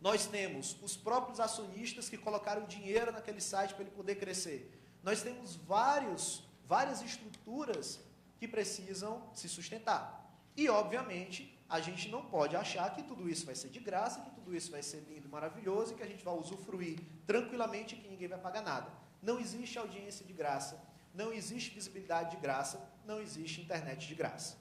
Speaker 1: Nós temos os próprios acionistas que colocaram dinheiro naquele site para ele poder crescer. Nós temos várias estruturas que precisam se sustentar. E, obviamente, a gente não pode achar que tudo isso vai ser de graça, que tudo isso vai ser lindo, maravilhoso, e que a gente vai usufruir tranquilamente e que ninguém vai pagar nada. Não existe audiência de graça, não existe visibilidade de graça, não existe internet de graça.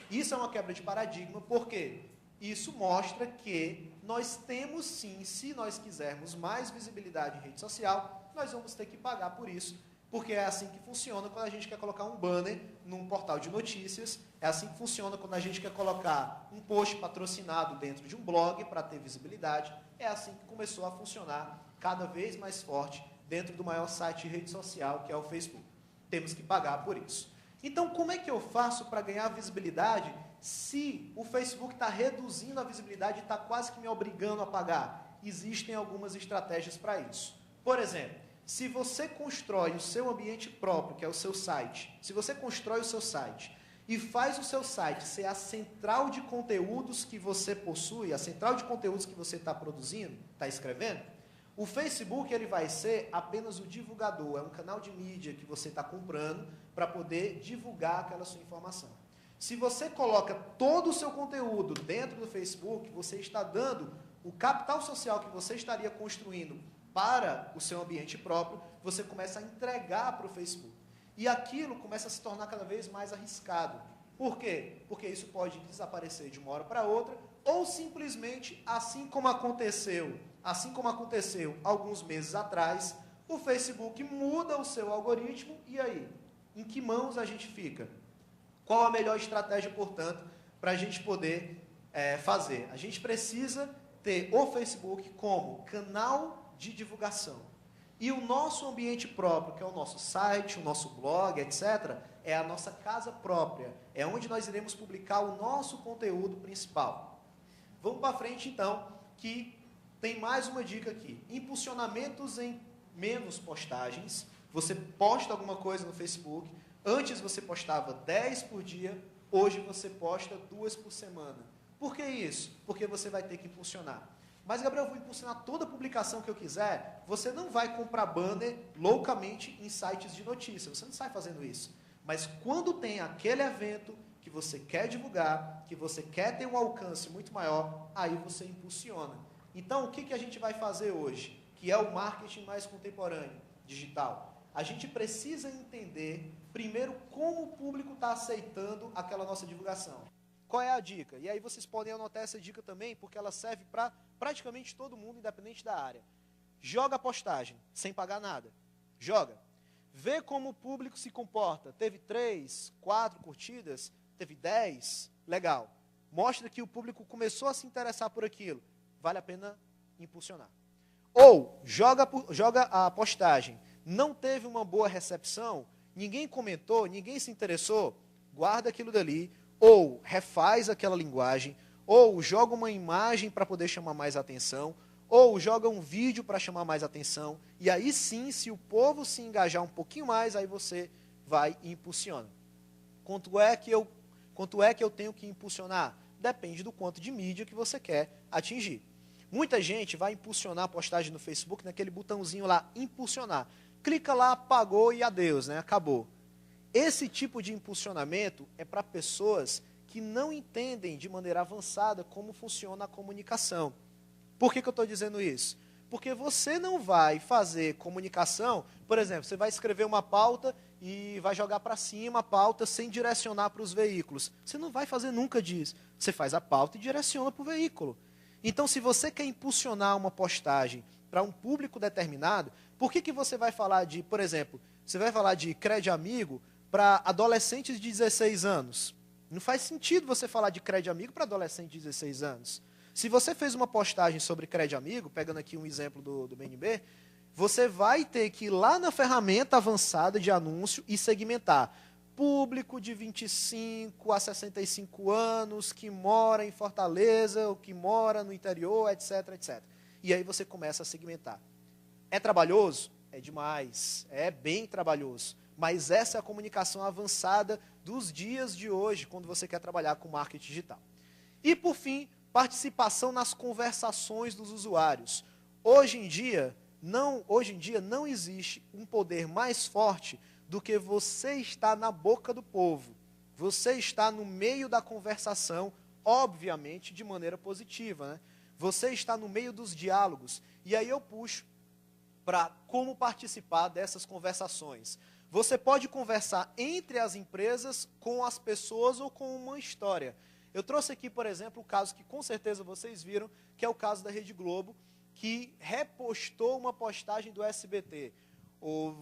Speaker 1: Isso é uma quebra de paradigma, porque isso mostra que nós temos sim, se nós quisermos mais visibilidade em rede social, nós vamos ter que pagar por isso, Porque é assim que funciona quando a gente quer colocar um banner num portal de notícias, é assim que funciona quando a gente quer colocar um post patrocinado dentro de um blog para ter visibilidade, é assim que começou a funcionar cada vez mais forte dentro do maior site de rede social, que é o Facebook. Temos que pagar por isso. Então, como é que eu faço para ganhar visibilidade se o Facebook está reduzindo a visibilidade e está quase que me obrigando a pagar? Existem algumas estratégias para isso. Por exemplo, se você constrói o seu ambiente próprio, que é o seu site, se você constrói o seu site e faz o seu site ser a central de conteúdos que você possui, a central de conteúdos que você está produzindo, está escrevendo, o Facebook ele vai ser apenas o divulgador, é um canal de mídia que você está comprando para poder divulgar aquela sua informação. Se você coloca todo o seu conteúdo dentro do Facebook, você está dando o capital social que você estaria construindo para o seu ambiente próprio, você começa a entregar para o Facebook. E aquilo começa a se tornar cada vez mais arriscado. Por quê? Porque isso pode desaparecer de uma hora para outra, ou simplesmente, assim como aconteceu alguns meses atrás, o Facebook muda o seu algoritmo, e aí? Em que mãos a gente fica? Qual a melhor estratégia, portanto, para a gente poder fazer? A gente precisa ter o Facebook como canal de divulgação. E o nosso ambiente próprio, que é o nosso site, o nosso blog, etc., é a nossa casa própria. É onde nós iremos publicar o nosso conteúdo principal. Vamos para frente, então, que tem mais uma dica aqui. Impulsionamentos em menos postagens. Você posta alguma coisa no Facebook. Antes você postava 10 por dia, hoje você posta 2 por semana. Por que isso? Porque você vai ter que impulsionar. Mas, Gabriel, eu vou impulsionar toda a publicação que eu quiser. Você não vai comprar banner loucamente em sites de notícia. Você não sai fazendo isso. Mas quando tem aquele evento que você quer divulgar, que você quer ter um alcance muito maior, aí você impulsiona. Então, o que a gente vai fazer hoje? Que é o marketing mais contemporâneo, digital. A gente precisa entender, primeiro, como o público está aceitando aquela nossa divulgação. Qual é a dica? E aí vocês podem anotar essa dica também, porque ela serve para praticamente todo mundo, independente da área. Joga a postagem, sem pagar nada. Joga. Vê como o público se comporta. Teve 3, 4 curtidas, teve 10, legal. Mostra que o público começou a se interessar por aquilo. Vale a pena impulsionar. Ou, joga a postagem. Não teve uma boa recepção, ninguém comentou, ninguém se interessou, guarda aquilo dali, ou refaz aquela linguagem, ou joga uma imagem para poder chamar mais atenção, ou joga um vídeo para chamar mais atenção, e aí sim, se o povo se engajar um pouquinho mais, aí você vai e impulsiona. Quanto é que eu tenho que impulsionar? Depende do quanto de mídia que você quer atingir. Muita gente vai impulsionar a postagem no Facebook naquele botãozinho lá, impulsionar. Clica lá, apagou e adeus, né? Acabou. Esse tipo de impulsionamento é para pessoas que não entendem de maneira avançada como funciona a comunicação. Por que eu estou dizendo isso? Porque você não vai fazer comunicação, por exemplo, você vai escrever uma pauta e vai jogar para cima a pauta sem direcionar para os veículos. Você não vai fazer nunca disso. Você faz a pauta e direciona para o veículo. Então, se você quer impulsionar uma postagem para um público determinado, por que você vai falar de, por exemplo, você vai falar de Crédito Amigo para adolescentes de 16 anos? Não faz sentido você falar de Crédito Amigo para adolescentes de 16 anos. Se você fez uma postagem sobre Crédito Amigo, pegando aqui um exemplo do BNB, você vai ter que ir lá na ferramenta avançada de anúncio e segmentar. Público de 25 a 65 anos, que mora em Fortaleza, ou que mora no interior, etc, etc. E aí você começa a segmentar. É trabalhoso? É demais. É bem trabalhoso. Mas essa é a comunicação avançada dos dias de hoje, quando você quer trabalhar com marketing digital. E, por fim, participação nas conversações dos usuários. Hoje em dia não existe um poder mais forte do que você estar na boca do povo. Você está no meio da conversação, obviamente, de maneira positiva, né? Você está no meio dos diálogos. E aí eu puxo para como participar dessas conversações. Você pode conversar entre as empresas, com as pessoas ou com uma história. Eu trouxe aqui, por exemplo, o caso que com certeza vocês viram, que é o caso da Rede Globo, que repostou uma postagem do SBT.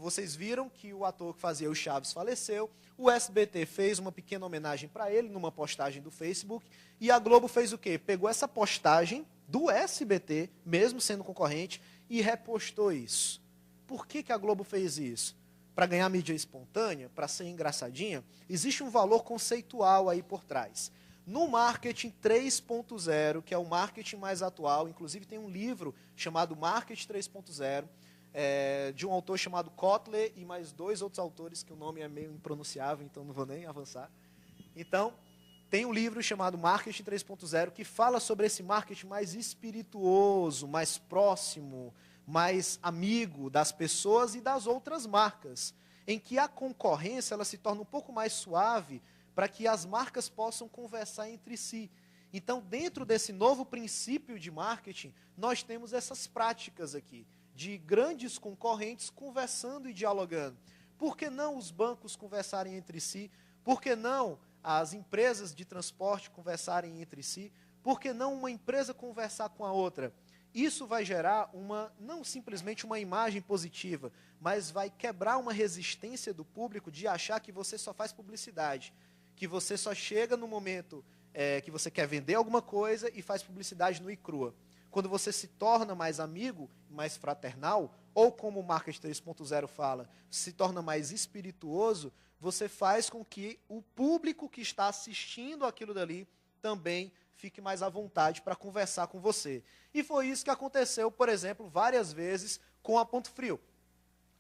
Speaker 1: Vocês viram que o ator que fazia o Chaves faleceu, o SBT fez uma pequena homenagem para ele numa postagem do Facebook, e a Globo fez o quê? Pegou essa postagem do SBT, mesmo sendo concorrente, e repostou isso. Por que a Globo fez isso? Para ganhar mídia espontânea, para ser engraçadinha? Existe um valor conceitual aí por trás. No marketing 3.0, que é o marketing mais atual, inclusive tem um livro chamado Marketing 3.0, de um autor chamado Kotler e mais 2 outros autores, que o nome é meio impronunciável, então não vou nem avançar. Então, tem um livro chamado Marketing 3.0, que fala sobre esse marketing mais espirituoso, mais próximo, mais amigo das pessoas e das outras marcas, em que a concorrência ela se torna um pouco mais suave, para que as marcas possam conversar entre si. Então, dentro desse novo princípio de marketing, nós temos essas práticas aqui, de grandes concorrentes conversando e dialogando. Por que não os bancos conversarem entre si? Por que não as empresas de transporte conversarem entre si? Por que não uma empresa conversar com a outra? Isso vai gerar não simplesmente uma imagem positiva, mas vai quebrar uma resistência do público de achar que você só faz publicidade, que você só chega no momento que você quer vender alguma coisa e faz publicidade nua e crua. Quando você se torna mais amigo, mais fraternal, ou como o Marketing 3.0 fala, se torna mais espirituoso, você faz com que o público que está assistindo aquilo dali também fique mais à vontade para conversar com você. E foi isso que aconteceu, por exemplo, várias vezes com a Ponto Frio.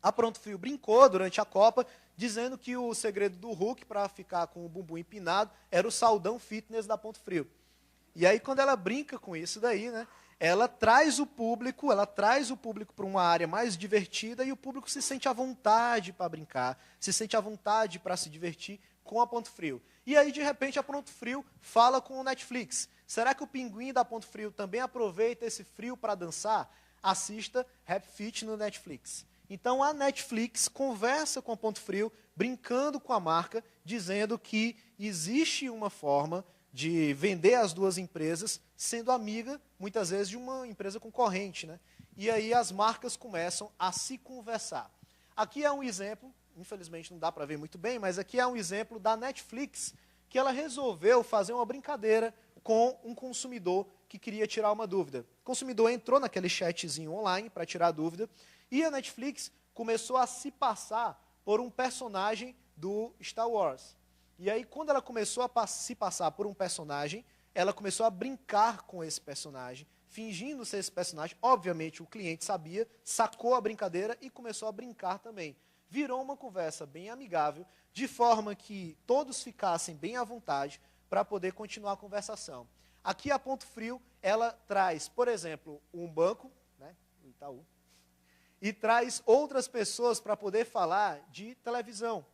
Speaker 1: A Ponto Frio brincou durante a Copa, dizendo que o segredo do Hulk para ficar com o bumbum empinado era o saldão fitness da Ponto Frio. E aí, quando ela brinca com isso daí, né, ela traz o público para uma área mais divertida e o público se sente à vontade para brincar, se sente à vontade para se divertir com a Ponto Frio. E aí, de repente, a Ponto Frio fala com o Netflix. Será que o pinguim da Ponto Frio também aproveita esse frio para dançar? Assista Rap Fit no Netflix. Então, a Netflix conversa com a Ponto Frio, brincando com a marca, dizendo que existe uma forma de vender as duas empresas, sendo amiga, muitas vezes, de uma empresa concorrente, né? E aí as marcas começam a se conversar. Aqui é um exemplo, infelizmente não dá para ver muito bem, mas aqui é um exemplo da Netflix, que ela resolveu fazer uma brincadeira com um consumidor que queria tirar uma dúvida. O consumidor entrou naquele chatzinho online para tirar a dúvida, e a Netflix começou a se passar por um personagem do Star Wars. E aí, quando ela começou a se passar por um personagem, ela começou a brincar com esse personagem, fingindo ser esse personagem. Obviamente, o cliente sabia, sacou a brincadeira e começou a brincar também. Virou uma conversa bem amigável, de forma que todos ficassem bem à vontade para poder continuar a conversação. Aqui, a Ponto Frio, ela traz, por exemplo, um banco, né, o Itaú, e traz outras pessoas para poder falar de televisão.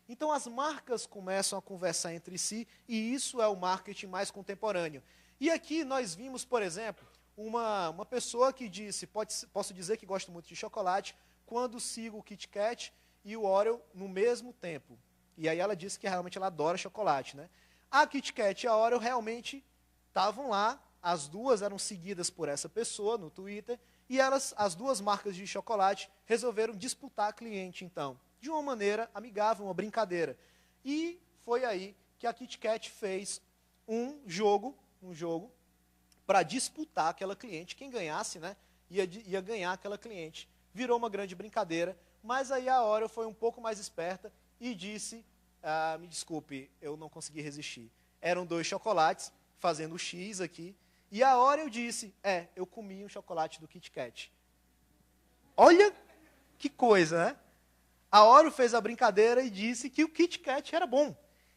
Speaker 1: Então, as marcas começam a conversar entre si, e isso é o marketing mais contemporâneo. E aqui nós vimos, por exemplo, uma pessoa que disse, posso dizer que gosto muito de chocolate, quando sigo o Kit Kat e o Oreo no mesmo tempo. E aí ela disse que realmente ela adora chocolate, né? A Kit Kat e a Oreo realmente estavam lá, as duas eram seguidas por essa pessoa no Twitter, e as duas marcas de chocolate resolveram disputar cliente, então, de uma maneira amigável, uma brincadeira. E foi aí que a Kit Kat fez um jogo para disputar aquela cliente. Quem ganhasse, né, ia ganhar aquela cliente. Virou uma grande brincadeira, mas aí a Oreo foi um pouco mais esperta e disse, me desculpe, eu não consegui resistir. Eram 2 chocolates, fazendo o X aqui, e a Oreo disse, eu comi um chocolate do Kit Kat. Olha que coisa, né? A Oreo fez a brincadeira e disse que o Kit Kat era bom.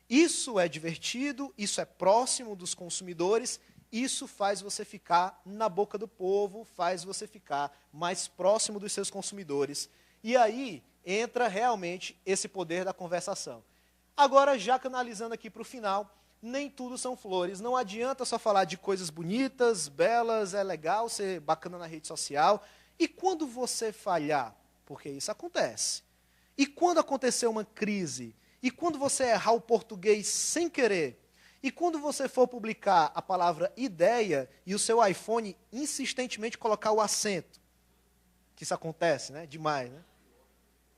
Speaker 1: Isso é divertido, isso é próximo dos consumidores, isso faz você ficar na boca do povo, faz você ficar mais próximo dos seus consumidores. E aí entra realmente esse poder da conversação. Agora, já canalizando aqui para o final, nem tudo são flores. Não adianta só falar de coisas bonitas, belas, é legal ser bacana na rede social. E quando você falhar? Porque isso acontece. E quando acontecer uma crise? E quando você errar o português sem querer? E quando você for publicar a palavra ideia e o seu iPhone insistentemente colocar o acento? Que isso acontece, né? Demais, né?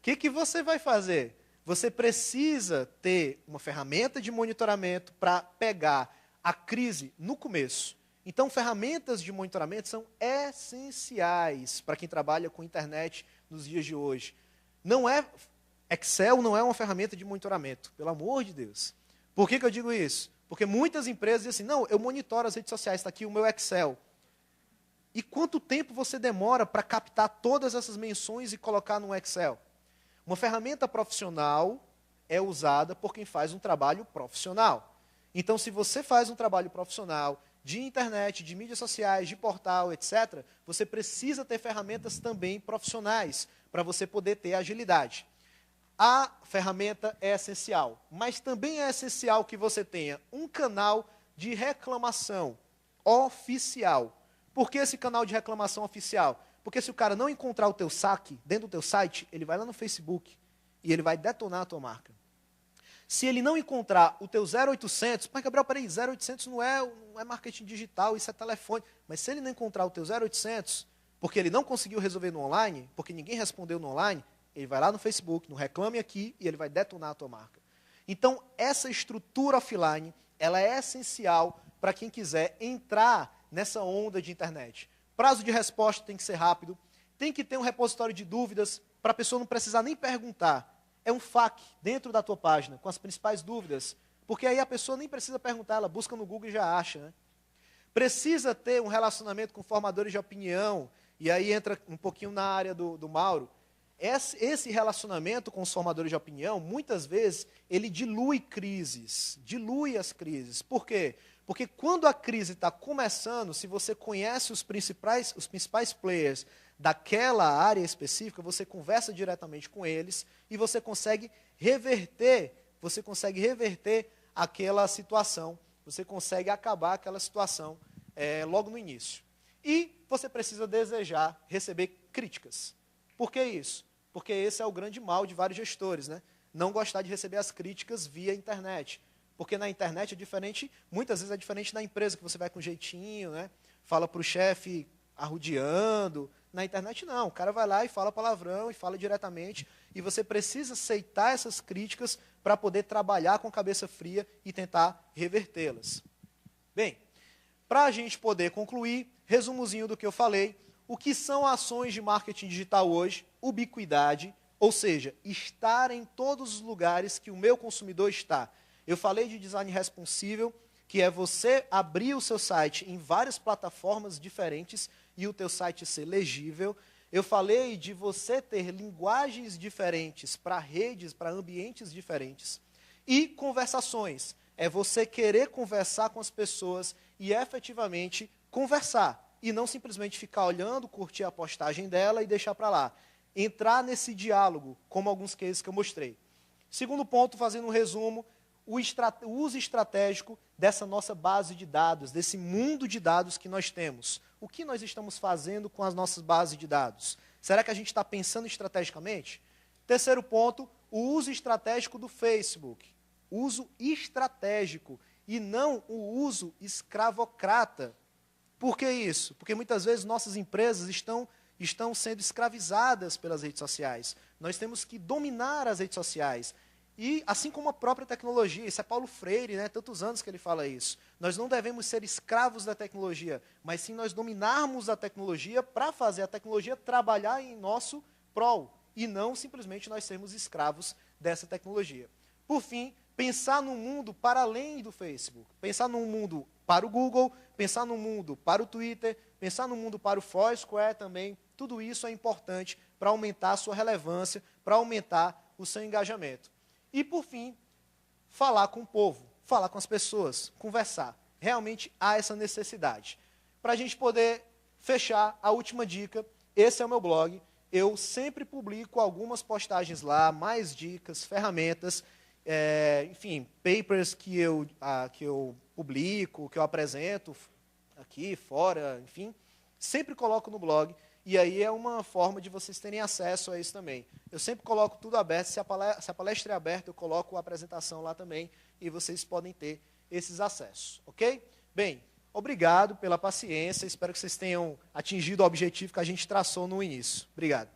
Speaker 1: que você vai fazer? Você precisa ter uma ferramenta de monitoramento para pegar a crise no começo. Então, ferramentas de monitoramento são essenciais para quem trabalha com internet nos dias de hoje. Excel não é uma ferramenta de monitoramento, pelo amor de Deus. Por que eu digo isso? Porque muitas empresas dizem assim, não, eu monitoro as redes sociais, está aqui o meu Excel. E quanto tempo você demora para captar todas essas menções e colocar no Excel? Uma ferramenta profissional é usada por quem faz um trabalho profissional. Então, se você faz um trabalho profissional de internet, de mídias sociais, de portal, etc., você precisa ter ferramentas também profissionais para você poder ter agilidade. A ferramenta é essencial, mas também é essencial que você tenha um canal de reclamação oficial. Por que esse canal de reclamação oficial? Porque se o cara não encontrar o teu saque dentro do teu site, ele vai lá no Facebook e ele vai detonar a tua marca. Se ele não encontrar o teu 0800, mas Gabriel, peraí, 0800 não é marketing digital, isso é telefone. Mas se ele não encontrar o teu 0800, porque ele não conseguiu resolver no online, porque ninguém respondeu no online, ele vai lá no Facebook, no Reclame Aqui, e ele vai detonar a tua marca. Então, essa estrutura offline, ela é essencial para quem quiser entrar nessa onda de internet. Prazo de resposta tem que ser rápido, tem que ter um repositório de dúvidas, para a pessoa não precisar nem perguntar. É um FAQ dentro da tua página, com as principais dúvidas, porque aí a pessoa nem precisa perguntar, ela busca no Google e já acha. Né? Precisa ter um relacionamento com formadores de opinião, e aí entra um pouquinho na área do Mauro. Esse relacionamento com os formadores de opinião, muitas vezes, ele dilui as crises. Por quê? Porque quando a crise está começando, se você conhece os principais players daquela área específica, você conversa diretamente com eles e você consegue reverter aquela situação, você consegue acabar aquela situação logo no início. E você precisa desejar receber críticas. Por que isso? Porque esse é o grande mal de vários gestores, né? Não gostar de receber as críticas via internet. Porque na internet é diferente, muitas vezes é diferente da empresa, que você vai com jeitinho, né? Fala para o chefe arrodeando. Na internet não, o cara vai lá e fala palavrão e fala diretamente, e você precisa aceitar essas críticas para poder trabalhar com cabeça fria e tentar revertê-las. Bem, para a gente poder concluir, resumozinho do que eu falei, o que são ações de marketing digital hoje? Ubiquidade, ou seja, estar em todos os lugares que o meu consumidor está. Eu falei de design responsível, que é você abrir o seu site em várias plataformas diferentes e o teu site ser legível. Eu falei de você ter linguagens diferentes para redes, para ambientes diferentes. E conversações. É você querer conversar com as pessoas e efetivamente conversar. E não simplesmente ficar olhando, curtir a postagem dela e deixar para lá. Entrar nesse diálogo, como alguns cases que eu mostrei. Segundo ponto, fazendo um resumo, o uso estratégico dessa nossa base de dados, desse mundo de dados que nós temos. O que nós estamos fazendo com as nossas bases de dados? Será que a gente está pensando estrategicamente? Terceiro ponto, o uso estratégico do Facebook. Uso estratégico e não o uso escravocrata. Por que isso? Porque muitas vezes nossas empresas estão sendo escravizadas pelas redes sociais. Nós temos que dominar as redes sociais. E assim como a própria tecnologia, isso é Paulo Freire, né? Tantos anos que ele fala isso. Nós não devemos ser escravos da tecnologia, mas sim nós dominarmos a tecnologia para fazer a tecnologia trabalhar em nosso prol, e não simplesmente nós sermos escravos dessa tecnologia. Por fim, pensar num mundo para além do Facebook, pensar num mundo para o Google, pensar num mundo para o Twitter, pensar num mundo para o Foursquare também, tudo isso é importante para aumentar a sua relevância, para aumentar o seu engajamento. E, por fim, falar com o povo, falar com as pessoas, conversar. Realmente há essa necessidade. Para a gente poder fechar, a última dica, esse é o meu blog. Eu sempre publico algumas postagens lá, mais dicas, ferramentas, enfim, papers que eu publico, que eu apresento aqui, fora, enfim. Sempre coloco no blog. E aí é uma forma de vocês terem acesso a isso também. Eu sempre coloco tudo aberto, se a palestra é aberta, eu coloco a apresentação lá também, e vocês podem ter esses acessos, ok? Bem, obrigado pela paciência, espero que vocês tenham atingido o objetivo que a gente traçou no início. Obrigado.